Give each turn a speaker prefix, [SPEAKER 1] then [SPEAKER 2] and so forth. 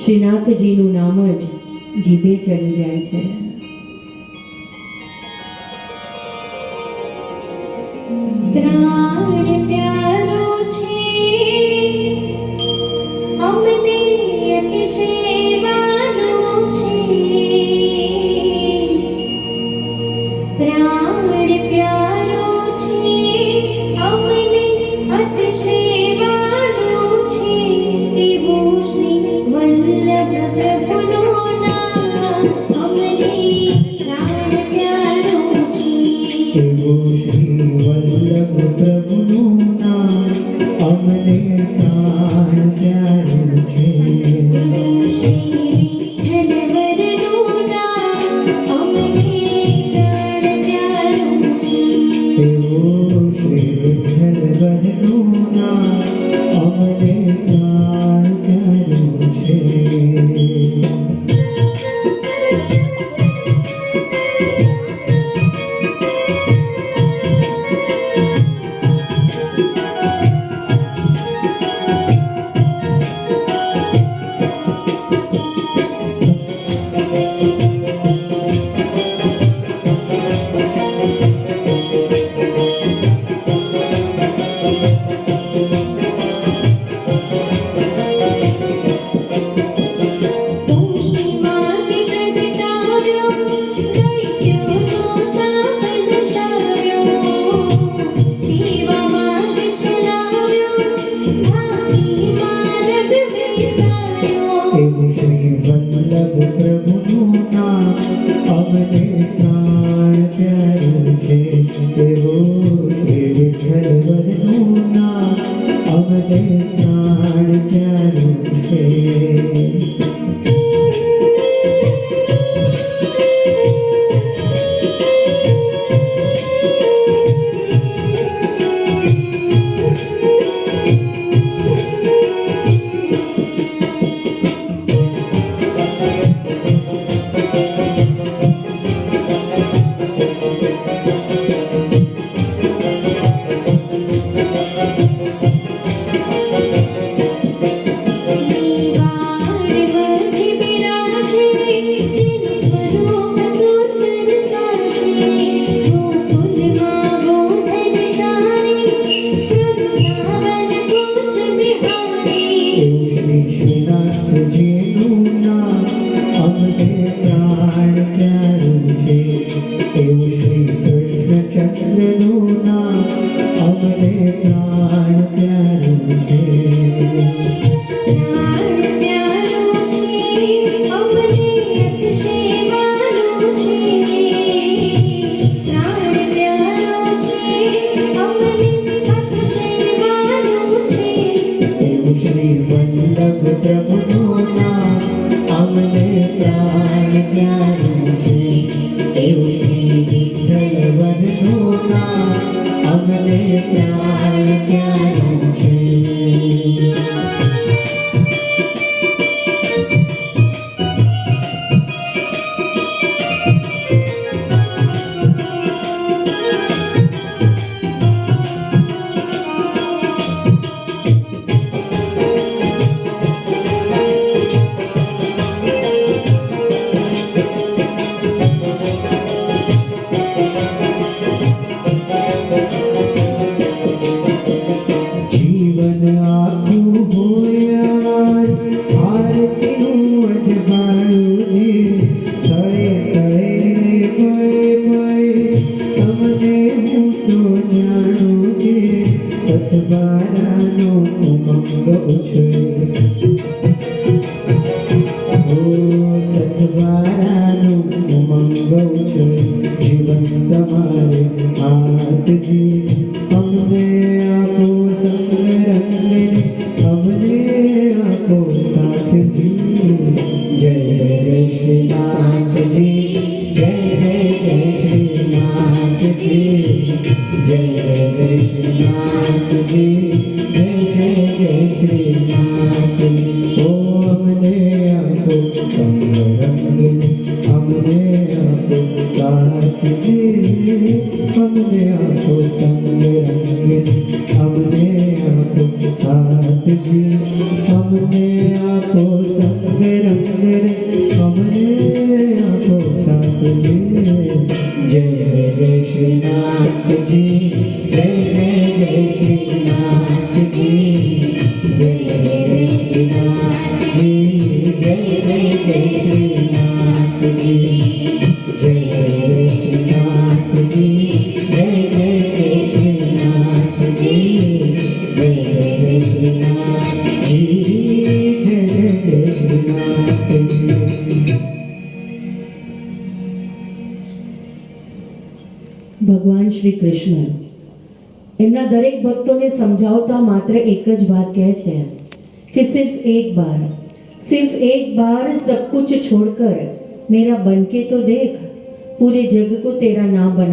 [SPEAKER 1] શ્રીનાથજીનું નામ જ જીભે ચડી જાય છે।
[SPEAKER 2] પ્રાણ પ્યારો છે અમને અતિશયવાનો છે, પ્રાણ પ્યારો છે અમને અતિશયવાનો છે, એવું શ્રી વલ્લભ પ્રભુનું નામ અમને પ્રાણ પ્યારો છે,
[SPEAKER 3] એવું શ્રી વલ્લભ પ્રભુનું નામ અમને પ્રાણ પ્યારું છે,
[SPEAKER 2] એવું શ્રી વિઠ્ઠલવરનું નામ અમને પ્રાણ પ્યારું છે,
[SPEAKER 3] એવું શ્રી વિઠ્ઠલવરનું નામ અમને પ્રાણ પ્યારું છે। એવું શ્રી વલ્લભ પ્રભુનું નામ અમને પ્રાણ પ્યારું છે, એવું શ્રી વિઠ્ઠલવરનું નામ અમને પ્રાણ પ્યારું છે। શ્રીનાથજીનું નામ અમને પ્રાણ પ્યારું છે, એવું શ્રી કૃષ્ણ ચક્રનું નામ અમને પ્રાણ પ્યારું છે,
[SPEAKER 2] પ્રાણ પ્યારો છે અમને અતિશયવાનો છે, પ્રાણ પ્યારો છે અમને અતિશયવાનો છે,
[SPEAKER 3] એવું શ્રી વલ્લભ પ્રભુનું નામ અમને પ્રાણ પ્યારું છે, એવું શ્રી વિઠ્ઠલવરનું નામ અમને પ્રાણ પ્યારું છે। જીવન આખું હોય અવાર આરતીનું અજવાળું છે, સ્થળે સ્થળે પળે પળે તમને હું તો જાણું છે, સતબારાનો ઉમંગ છે, ઓ સતબારાનો ઉમંગ છે, જીવન તમારે હાથથી અમને આપો સંગ રંગને અમને આપો સાથથી। જય જય જય શ્રીનાથજી, જય જય જય શ્રીનાથજી, જય જય જય શ્રીનાથજી, જય જય જય શ્રીનાથજી। ઓ અમને આપો સંગ રંગને અમને આપો સાથથી, અમને આપો સંગ રંગને અમને આપો સાથજી, અમને आपो संग रंग रे हमने आपो साथ जी जय जय जय श्री नाथ जी जय जय जय श्री नाथ जी जय जय जय श्री नाथ जी जय जय जय श्री नाथ जी जय जय श्री नाथ जी जय जय जय श्री नाथ जी जय जय श्री नाथ जी जय जय श्री नाथ जी।
[SPEAKER 1] ભગવાન શ્રી કૃષ્ણ એમના દરેક ભક્તોને સમજાવતા માત્ર એક જ વાત કહે છે कि सिर्फ एक बार सब कुछ छोड़कर मेरा बन के तो देख पूरे जग को तेरा नाम बना